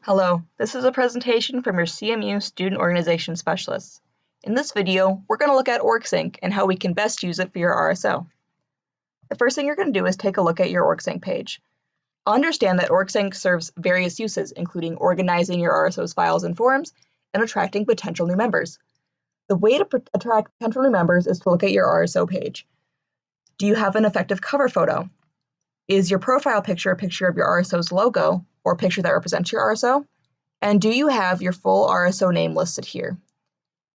Hello, this is a presentation from your CMU Student Organization Specialist. In this video, we're going to look at OrgSync and how we can best use it for your RSO. The first thing you're going to do is take a look at your OrgSync page. Understand that OrgSync serves various uses, including organizing your RSO's files and forms and attracting potential new members. The way to attract potential new members is to look at your RSO page. Do you have an effective cover photo? Is your profile picture a picture of your RSO's logo or a picture that represents your RSO? And do you have your full RSO name listed here?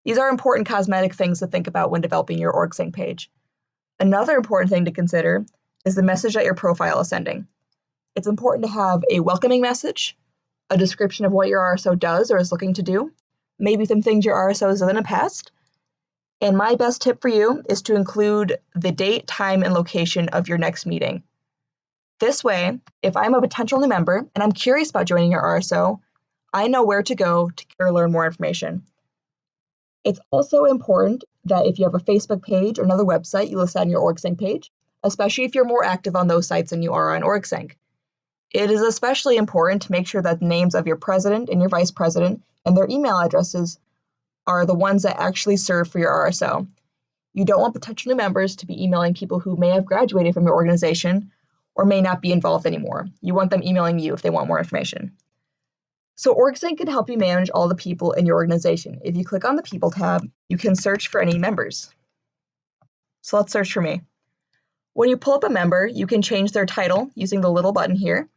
These are important cosmetic things to think about when developing your OrgSync page. Another important thing to consider is the message that your profile is sending. It's important to have a welcoming message, a description of what your RSO does or is looking to do, maybe some things your RSO has done in the past. And my best tip for you is to include the date, time, and location of your next meeting. This way, if I'm a potential new member and I'm curious about joining your RSO, I know where to go to learn more information. It's also important that if you have a Facebook page or another website, you list that on your OrgSync page, especially if you're more active on those sites than you are on OrgSync. It is especially important to make sure that the names of your president and your vice president and their email addresses are the ones that actually serve for your RSO. You don't want potential new members to be emailing people who may have graduated from your organization or may not be involved anymore. You want them emailing you if they want more information. So OrgSync can help you manage all the people in your organization. If you click on the People tab, you can search for any members. So let's search for me. When you pull up a member, you can change their title using the little button here.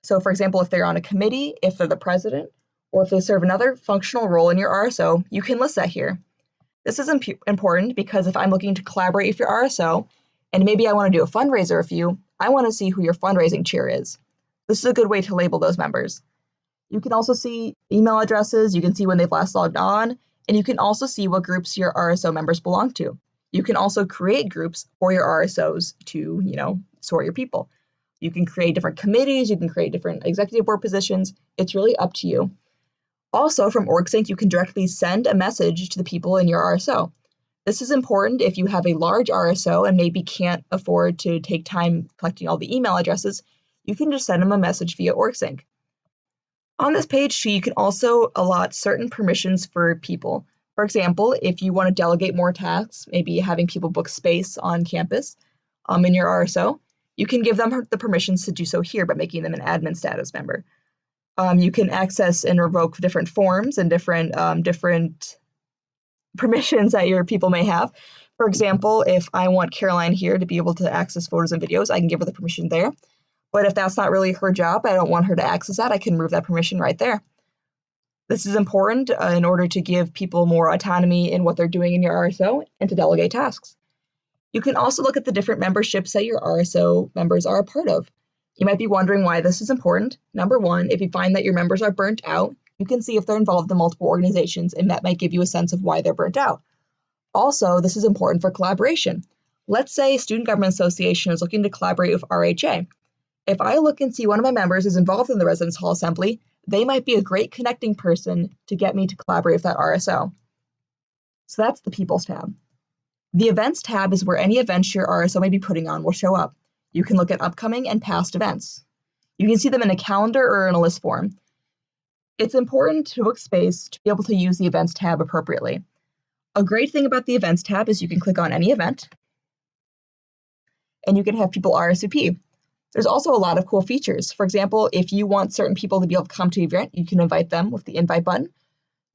So for example, if they're on a committee, if they're the president, or if they serve another functional role in your RSO, you can list that here. This is important because if I'm looking to collaborate with your RSO, and maybe I want to do a fundraiser with you, I want to see who your fundraising chair is. This is a good way to label those members. You can also see email addresses, you can see when they've last logged on, and you can also see what groups your RSO members belong to. You can also create groups for your RSOs to, sort your people. You can create different committees, you can create different executive board positions. It's really up to you. Also, from OrgSync, you can directly send a message to the people in your RSO. This is important if you have a large RSO and maybe can't afford to take time collecting all the email addresses. You can just send them a message via OrgSync. On this page, you can also allot certain permissions for people. For example, if you want to delegate more tasks, maybe having people book space on campus in your RSO, you can give them the permissions to do so here by making them an admin status member. You can access and revoke different forms and different permissions that your people may have. For example, if I want Caroline here to be able to access photos and videos, I can give her the permission there. But if that's not really her job, I don't want her to access that, I can remove that permission right there. This is important in order to give people more autonomy in what they're doing in your RSO and to delegate tasks. You can also look at the different memberships that your RSO members are a part of. You might be wondering why this is important. Number one, if you find that your members are burnt out, you can see if they're involved in multiple organizations, and that might give you a sense of why they're burnt out. Also, this is important for collaboration. Let's say Student Government Association is looking to collaborate with RHA. If I look and see one of my members is involved in the Residence Hall Assembly, they might be a great connecting person to get me to collaborate with that RSO. So that's the People's tab. The Events tab is where any events your RSO may be putting on will show up. You can look at upcoming and past events. You can see them in a calendar or in a list form. It's important to book space to be able to use the Events tab appropriately. A great thing about the Events tab is you can click on any event, and you can have people RSVP. There's also a lot of cool features. For example, if you want certain people to be able to come to the event, you can invite them with the invite button.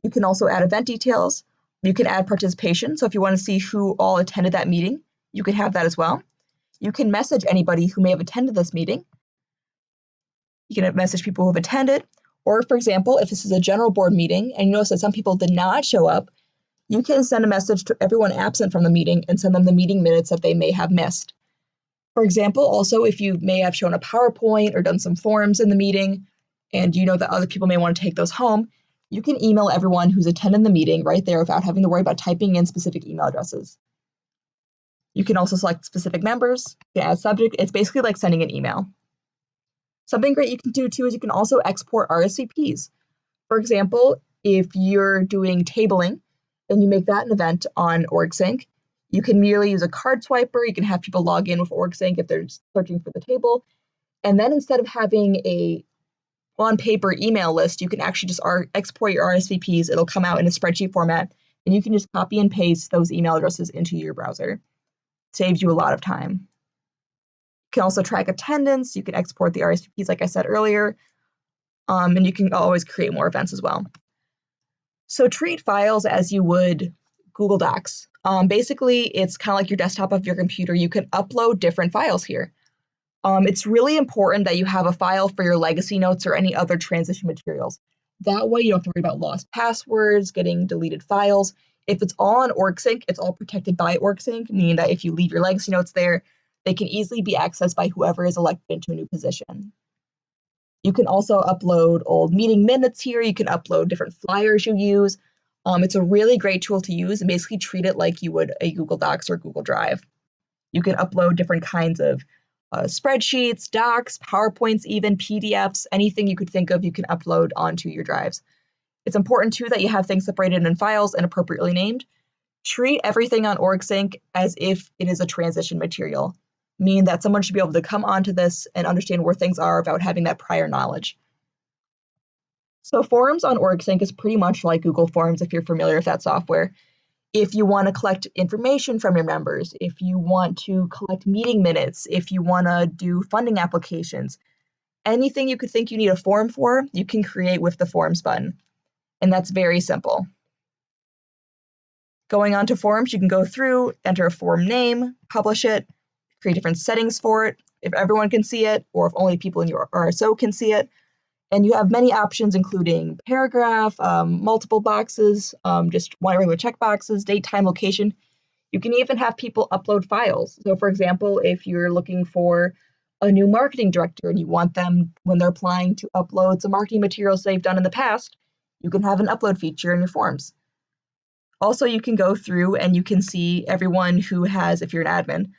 You can also add event details. You can add participation. So if you want to see who all attended that meeting, you can have that as well. You can message anybody who may have attended this meeting. You can message people who have attended. Or for example, if this is a general board meeting and you notice that some people did not show up, you can send a message to everyone absent from the meeting and send them the meeting minutes that they may have missed. For example, also, if you may have shown a PowerPoint or done some forms in the meeting, and you know that other people may want to take those home, you can email everyone who's attended the meeting right there without having to worry about typing in specific email addresses. You can also select specific members, you can add subject. It's basically like sending an email. Something great you can do too is you can also export RSVPs. For example, if you're doing tabling and you make that an event on OrgSync, you can merely use a card swiper. You can have people log in with OrgSync if they're searching for the table. And then instead of having a on-paper email list, you can actually just export your RSVPs. It'll come out in a spreadsheet format, and you can just copy and paste those email addresses into your browser. Saves you a lot of time. You can also track attendance. You can export the RSVPs, like I said earlier, and you can always create more events as well. So treat files as you would Google Docs. Basically, it's kind of like your desktop of your computer. You can upload different files here. It's really important that you have a file for your legacy notes or any other transition materials. That way you don't have to worry about lost passwords, getting deleted files. If it's all on OrgSync, it's all protected by OrgSync, meaning that if you leave your legacy notes there, they can easily be accessed by whoever is elected into a new position. You can also upload old meeting minutes here. You can upload different flyers you use. It's a really great tool to use and basically treat it like you would a Google Docs or Google Drive. You can upload different kinds of spreadsheets, docs, PowerPoints, even PDFs, anything you could think of, you can upload onto your drives. It's important too that you have things separated in files and appropriately named. Treat everything on OrgSync as if it is a transition material, meaning that someone should be able to come onto this and understand where things are without having that prior knowledge. So Forms on OrgSync is pretty much like Google Forms if you're familiar with that software. If you want to collect information from your members, if you want to collect meeting minutes, if you want to do funding applications, anything you could think you need a form for, you can create with the Forms button. And that's very simple. Going on to Forms, you can go through, enter a form name, publish it, create different settings for it, if everyone can see it, or if only people in your RSO can see it. And you have many options, including paragraph, multiple boxes, just one regular check boxes, date, time, location. You can even have people upload files. So for example, if you're looking for a new marketing director and you want them, when they're applying, to upload some marketing materials they've done in the past, you can have an upload feature in your forms. Also, you can go through and you can see everyone who has, if you're an admin,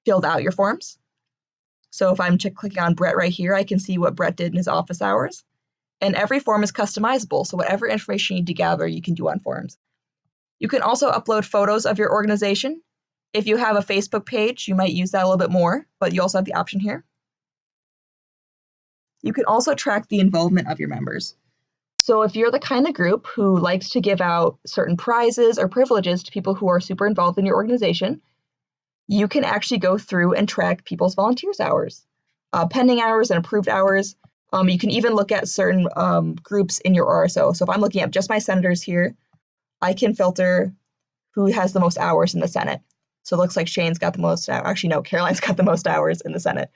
filled out your forms. So if I'm clicking on Brett right here, I can see what Brett did in his office hours. And every form is customizable, so whatever information you need to gather, you can do on forms. You can also upload photos of your organization. If you have a Facebook page, you might use that a little bit more, but you also have the option here. You can also track the involvement of your members. So if you're the kind of group who likes to give out certain prizes or privileges to people who are super involved in your organization, you can actually go through and track people's volunteers hours, pending hours and approved hours. You can even look at certain groups in your RSO. So if I'm looking at just my senators here, I can filter who has the most hours in the Senate. So it looks like Shane's got the most, actually no, Caroline's got the most hours in the Senate.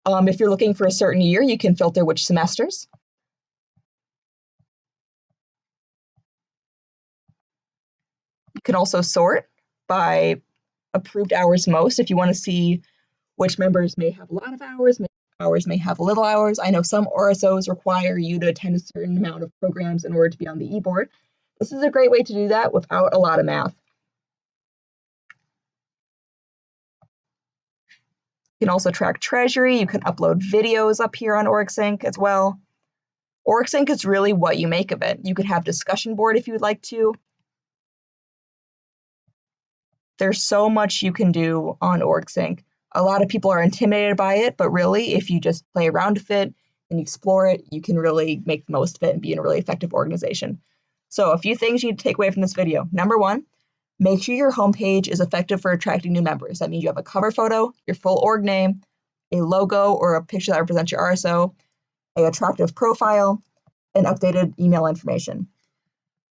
If you're looking for a certain year, you can filter which semesters. You can also sort by approved hours most if you want to see which members may have a lot of hours may have little hours. I know some RSOs require you to attend a certain amount of programs in order to be on the e-board. This is a great way to do that without a lot of math. You can also track treasury. You can upload videos up here on OrgSync as well. OrgSync is really what you make of it. You could have discussion board if you would like to. There's so much you can do on OrgSync. A lot of people are intimidated by it, but really, if you just play around with it and explore it, you can really make the most of it and be in a really effective organization. So a few things you need to take away from this video. Number one, make sure your homepage is effective for attracting new members. That means you have a cover photo, your full org name, a logo or a picture that represents your RSO, an attractive profile, and updated email information.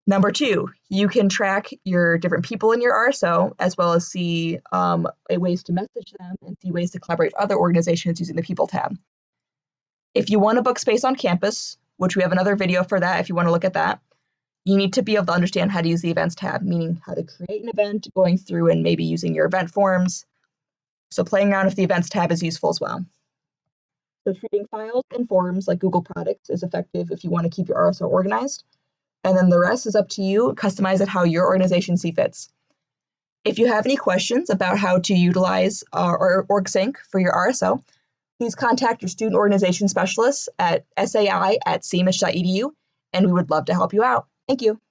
Number two, you can track your different people in your RSO, as well as see ways to message them and see ways to collaborate with other organizations using the People tab. If you want to book space on campus, which we have another video for that if you want to look at that, you need to be able to understand how to use the Events tab, meaning how to create an event, going through and maybe using your event forms. So playing around with the Events tab is useful as well. So treating files and forms like Google products is effective if you want to keep your RSO organized. And then the rest is up to you. Customize it how your organization sees fits. If you have any questions about how to utilize OrgSync for your RSO, please contact your student organization specialist at sai@cmh.edu, and we would love to help you out. Thank you.